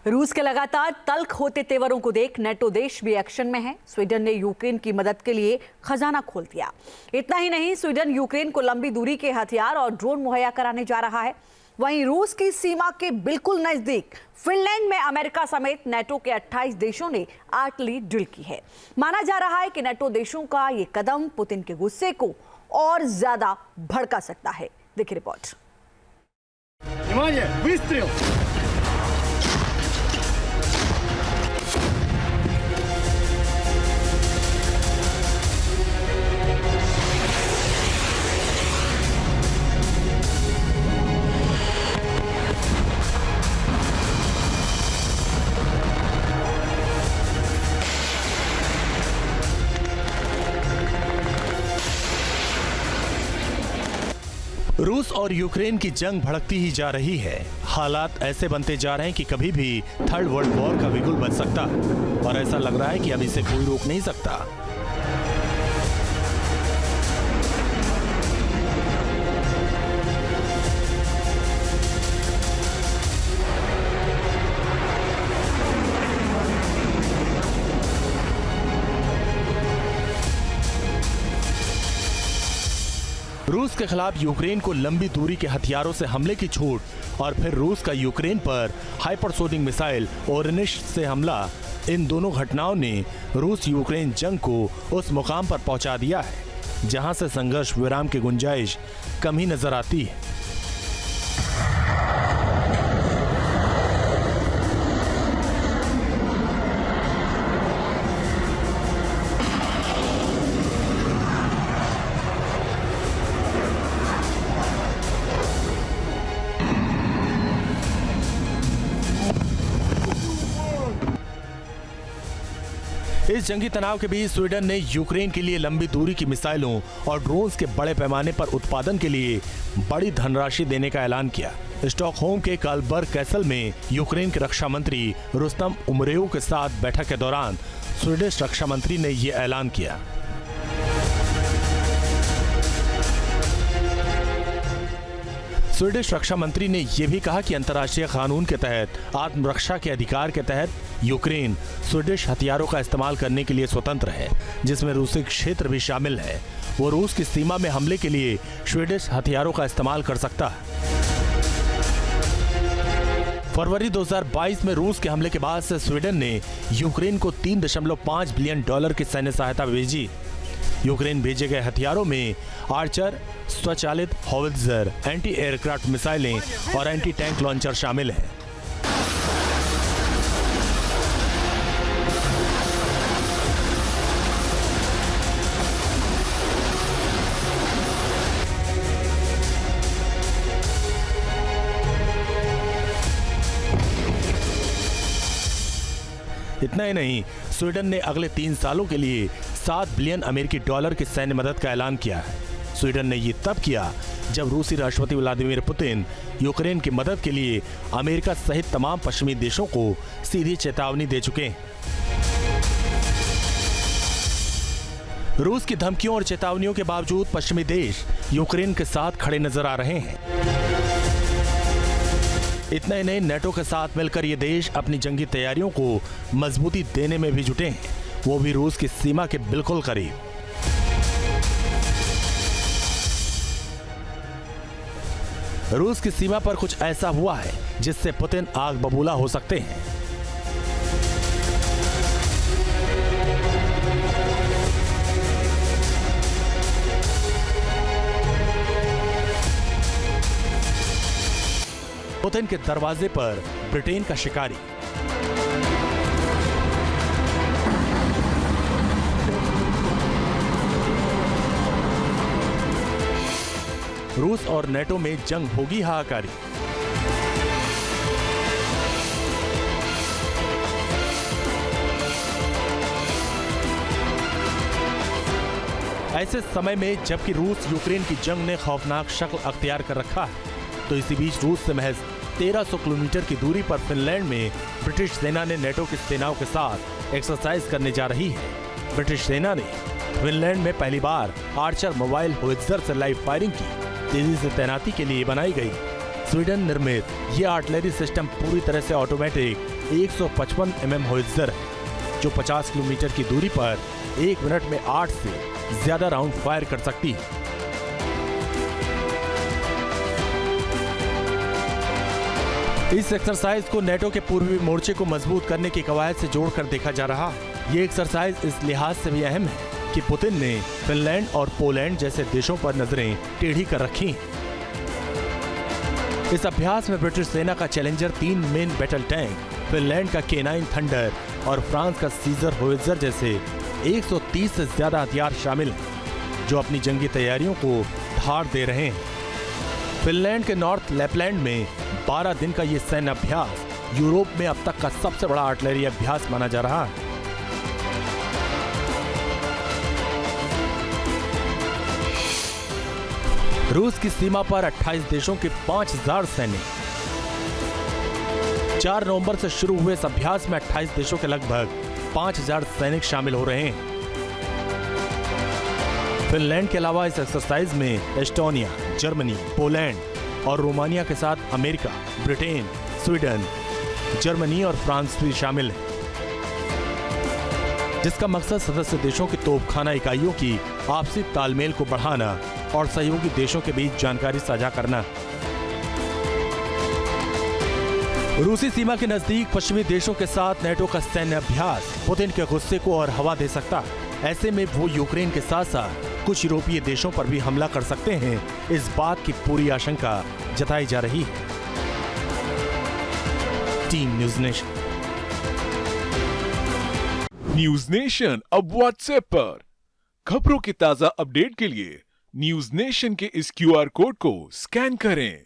रूस के लगातार तल्ख होते तेवरों को देख नेटो देश भी एक्शन में है। स्वीडन ने यूक्रेन की मदद के लिए खजाना खोल दिया। इतना ही नहीं, स्वीडन यूक्रेन को लंबी दूरी के हथियार और ड्रोन मुहैया कराने जा रहा है। वहीं रूस की सीमा के बिल्कुल नजदीक फिनलैंड में अमेरिका समेत नेटो के 28 देशों ने आर्टिलरी ड्रिल की है। माना जा रहा है कि नेटो देशों का ये कदम पुतिन के गुस्से को और ज्यादा भड़का सकता है। देखिए रिपोर्ट। रूस और यूक्रेन की जंग भड़कती ही जा रही है। हालात ऐसे बनते जा रहे हैं कि कभी भी थर्ड वर्ल्ड वॉर का बिगुल बज सकता है और ऐसा लग रहा है कि अब इसे कोई रोक नहीं सकता। रूस के खिलाफ यूक्रेन को लंबी दूरी के हथियारों से हमले की छूट और फिर रूस का यूक्रेन पर हाइपरसोनिक मिसाइल ओरेनिश से हमला, इन दोनों घटनाओं ने रूस यूक्रेन जंग को उस मुकाम पर पहुंचा दिया है जहां से संघर्ष विराम की गुंजाइश कम ही नजर आती है। इस जंगी तनाव के बीच स्वीडन ने यूक्रेन के लिए लंबी दूरी की मिसाइलों और ड्रोन्स के बड़े पैमाने पर उत्पादन के लिए बड़ी धनराशि देने का ऐलान किया। स्टॉकहोम के कार्लबर्ग कैसल में यूक्रेन के रक्षा मंत्री रुस्तम उमरेव के साथ बैठक के दौरान स्वीडिश रक्षा मंत्री ने ये ऐलान किया। स्वीडिश रक्षा मंत्री ने यह भी कहा कि अंतर्राष्ट्रीय कानून के तहत आत्मरक्षा के अधिकार के तहत यूक्रेन स्वीडिश हथियारों का इस्तेमाल करने के लिए स्वतंत्र है, जिसमें रूसी क्षेत्र भी शामिल है। वो रूस की सीमा में हमले के लिए स्वीडिश हथियारों का इस्तेमाल कर सकता है। फरवरी 2022 में रूस के हमले के बाद से स्वीडन ने यूक्रेन को $3.5 बिलियन की सैन्य सहायता भेजी। यूक्रेन भेजे गए हथियारों में आर्चर, स्वचालित हॉवित्जर, एंटी एयरक्राफ्ट मिसाइलें और एंटी टैंक लॉन्चर शामिल हैं। इतना ही नहीं, स्वीडन ने अगले 3 सालों के लिए $7 बिलियन अमेरिकी डॉलर की सैन्य मदद का ऐलान किया है। स्वीडन ने ये तब किया जब रूसी राष्ट्रपति व्लादिमीर पुतिन यूक्रेन की मदद के लिए अमेरिका सहित तमाम पश्चिमी देशों को सीधी चेतावनी दे चुके हैं। रूस की धमकियों और चेतावनियों के बावजूद पश्चिमी देश यूक्रेन के साथ खड़े नजर आ रहे हैं। इतना ही नहीं, नेटो के साथ मिलकर ये देश अपनी जंगी तैयारियों को मजबूती देने में भी जुटे हैं, वो भी रूस की सीमा के बिल्कुल करीब। रूस की सीमा पर कुछ ऐसा हुआ है जिससे पुतिन आग बबूला हो सकते हैं। पुतिन के दरवाजे पर ब्रिटेन का शिकारी। रूस और नेटो में जंग होगी हाहाकारी। ऐसे समय में जबकि रूस यूक्रेन की जंग ने खौफनाक शक्ल अख्तियार कर रखा है, तो इसी बीच रूस से महज 1300 किलोमीटर की दूरी पर फिनलैंड में ब्रिटिश सेना ने नेटो की सेनाओं के साथ एक्सरसाइज करने जा रही है। ब्रिटिश सेना ने फिनलैंड में पहली बार आर्चर मोबाइल होवित्जर से लाइव फायरिंग की। तेजी से तैनाती के लिए बनाई गई स्वीडन निर्मित ये आर्टिलरी सिस्टम पूरी तरह से ऑटोमेटिक 155 mm होइट्जर है, जो 50 किलोमीटर की दूरी पर 1 मिनट में 8 से ज्यादा राउंड फायर कर सकती है। इस एक्सरसाइज को नेटो के पूर्वी मोर्चे को मजबूत करने की कवायद से जोड़कर देखा जा रहा है। ये एक्सरसाइज इस लिहाज से भी अहम है कि पुतिन ने फिनलैंड और पोलैंड जैसे देशों पर नजरें टेढ़ी कर रखी हैं। इस अभ्यास में ब्रिटिश सेना का challenger 3 main battle tank, Finland का K9 थंडर और फ्रांस का सीजर होवित्जर जैसे 130 से ज्यादा हथियार शामिल हैं, जो अपनी जंगी तैयारियों को धार दे रहे हैं। फिनलैंड के नॉर्थ लैपलैंड में 12 दिन का ये सैन्य अभ्यास यूरोप में अब तक का सबसे बड़ा आर्टिलरी अभ्यास माना जा रहा है। रूस की सीमा पर 28 देशों के 5000 सैनिक। 4 नवंबर से शुरू हुए इस अभ्यास में 28 देशों के लगभग 5000 सैनिक शामिल हो रहे हैं। फिनलैंड के अलावा इस एक्सरसाइज में एस्टोनिया, जर्मनी, पोलैंड और रोमानिया के साथ अमेरिका, ब्रिटेन, स्वीडन, जर्मनी और फ्रांस भी शामिल हैं, जिसका मकसद सदस्य देशों की तोपखाना इकाइयों की आपसी तालमेल को बढ़ाना और सहयोगी देशों के बीच जानकारी साझा करना। रूसी सीमा के नजदीक पश्चिमी देशों के साथ नेटो का सैन्य अभ्यास पुतिन के गुस्से को और हवा दे सकता है। ऐसे में वो यूक्रेन के साथ साथ कुछ यूरोपीय देशों पर भी हमला कर सकते हैं, इस बात की पूरी आशंका जताई जा रही है। Team news nation. News nation अब व्हाट्सएप पर खबरों की ताजा अपडेट के लिए न्यूज़ नेशन के इस QR कोड को स्कैन करें।